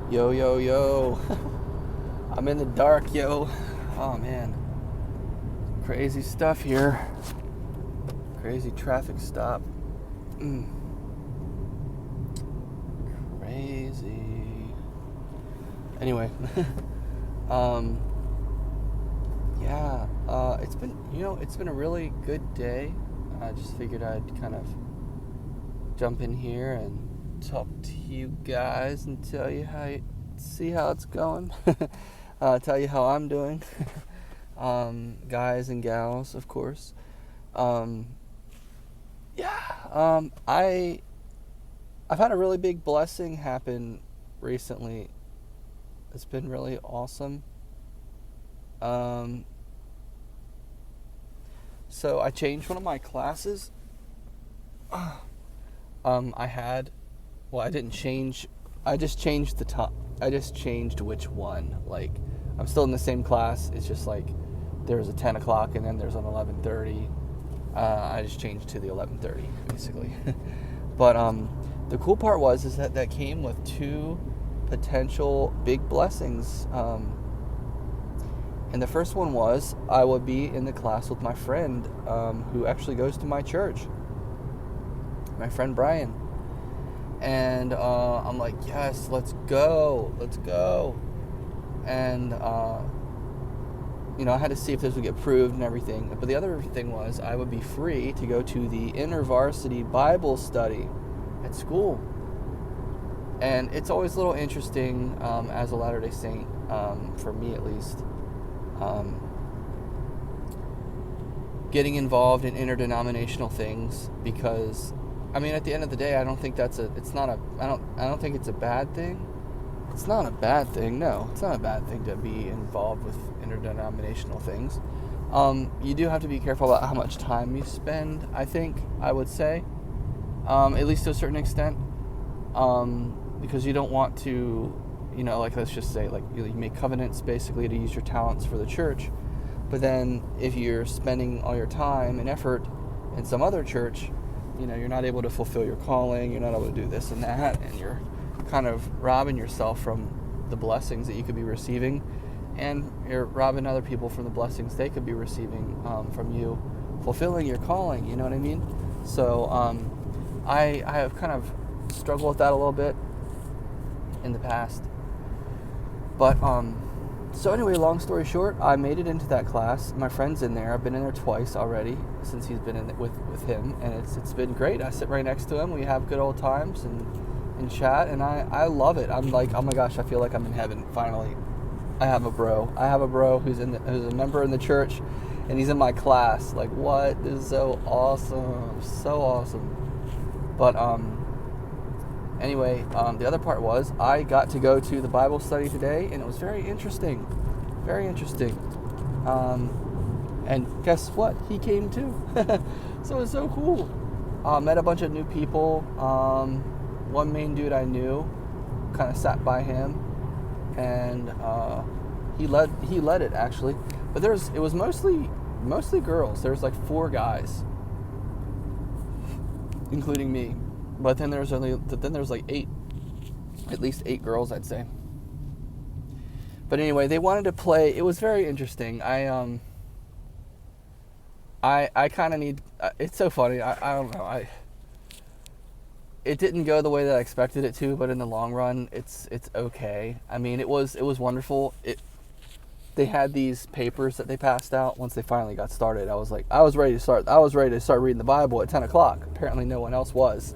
Yo, yo, yo. I'm in the dark, yo. Oh, man. Crazy stuff here. Crazy traffic stop. Mm. Crazy. Anyway. um, yeah. It's been a really good day. I just figured I'd kind of jump in here and talk to you guys and see how it's going. Tell you how I'm doing. Guys and gals, of course. Um, yeah. I've had a really big blessing happen recently. It's been really awesome. Um, so I changed one of my classes. I had, well, I didn't change. I just changed the top. I just changed which one. Like, I'm still in the same class. It's just like there's a 10 o'clock and then there's an 11:30. I just changed to the 11:30 basically. But the cool part is that came with two potential big blessings. And the first one was I would be in the class with my friend who actually goes to my church. My friend Brian. And I'm like, yes, let's go. And I had to see if this would get approved and everything. But the other thing was I would be free to go to the InterVarsity Bible study at school. And it's always a little interesting as a Latter-day Saint, for me at least, getting involved in interdenominational things, because I mean, at the end of the day, I don't think I don't think it's a bad thing. It's not a bad thing. No, it's not a bad thing to be involved with interdenominational things. You do have to be careful about how much time you spend, I would say, at least to a certain extent, because you don't want to, let's just say, you make covenants basically to use your talents for the church. But then if you're spending all your time and effort in some other church, you're not able to fulfill your calling, you're not able to do this and that, and you're kind of robbing yourself from the blessings that you could be receiving, and you're robbing other people from the blessings they could be receiving from you fulfilling your calling, you know what I mean? So I have kind of struggled with that a little bit in the past. But so anyway, long story short, I made it into that class. My friend's in there. I've been in there twice already since he's been in with him, and it's been great. I sit right next to him. We have good old times and chat, and I love it. I'm like, oh my gosh, I feel like I'm in heaven finally. I have a bro who's a member in the church, and he's in my class. Like, what? This is so awesome. But anyway, the other part was I got to go to the Bible study today, and it was very interesting. And guess what? He came too. So it was so cool. Met a bunch of new people. One main dude I knew kind of sat by him, and he led it actually. But it was mostly girls. There was like 4 guys, including me. But then there's like 8, at least 8 girls, I'd say. But anyway, they wanted to play. It was very interesting. I kind of need. It's so funny. I don't know. It didn't go the way that I expected it to, but in the long run, it's okay. I mean, it was wonderful. They had these papers that they passed out once they finally got started. I was ready to start. I was ready to start reading the Bible at 10 o'clock. Apparently no one else was.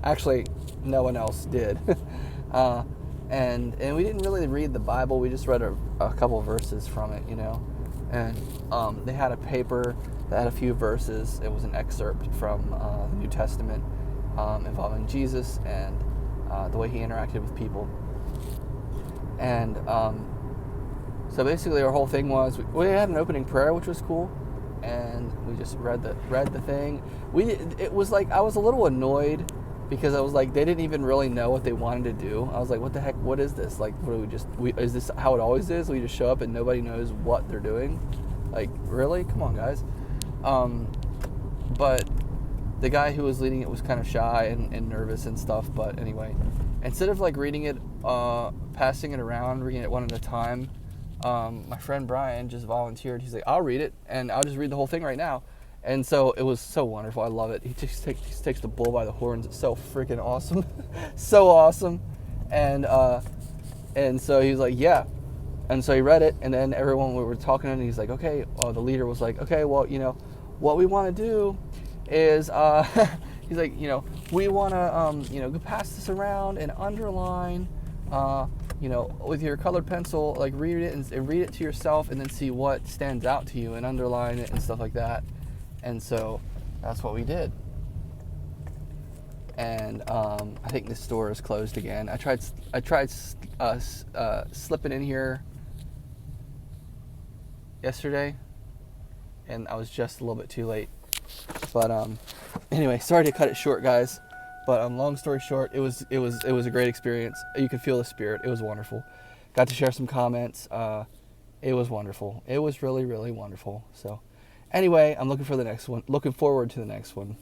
Actually, no one else did. And we didn't really read the Bible. We just read a couple verses from it, And they had a paper that had a few verses. It was an excerpt from the New Testament involving Jesus and the way he interacted with people. And so basically, our whole thing was we had an opening prayer, which was cool, and we just read the thing. It was like I was a little annoyed because I was like they didn't even really know what they wanted to do. I was like, what the heck? What is this? Like, what do is this how it always is? We just show up and nobody knows what they're doing. Like, really? Come on, guys. But the guy who was leading it was kind of shy and nervous and stuff. But anyway, instead of like reading it, passing it around, reading it one at a time, my friend Brian just volunteered. He's like, I'll read it, and I'll just read the whole thing right now. And so it was so wonderful. I love it. He just takes the bull by the horns. It's so freaking awesome. So awesome. And so he was like, yeah. And so he read it, and then everyone, we were talking, and he's like, okay. The leader was like, okay, well, what we want to do is, he's like, we want to, go pass this around and underline, with your colored pencil, like read it and read it to yourself, and then see what stands out to you and underline it and stuff like that. And so that's what we did. And I think the store is closed again. I tried slipping in here yesterday, and I was just a little bit too late. But anyway, sorry to cut it short, guys. But long story short, it was a great experience. You could feel the spirit. It was wonderful. Got to share some comments. It was wonderful. It was really, really wonderful. So anyway, I'm looking forward to the next one.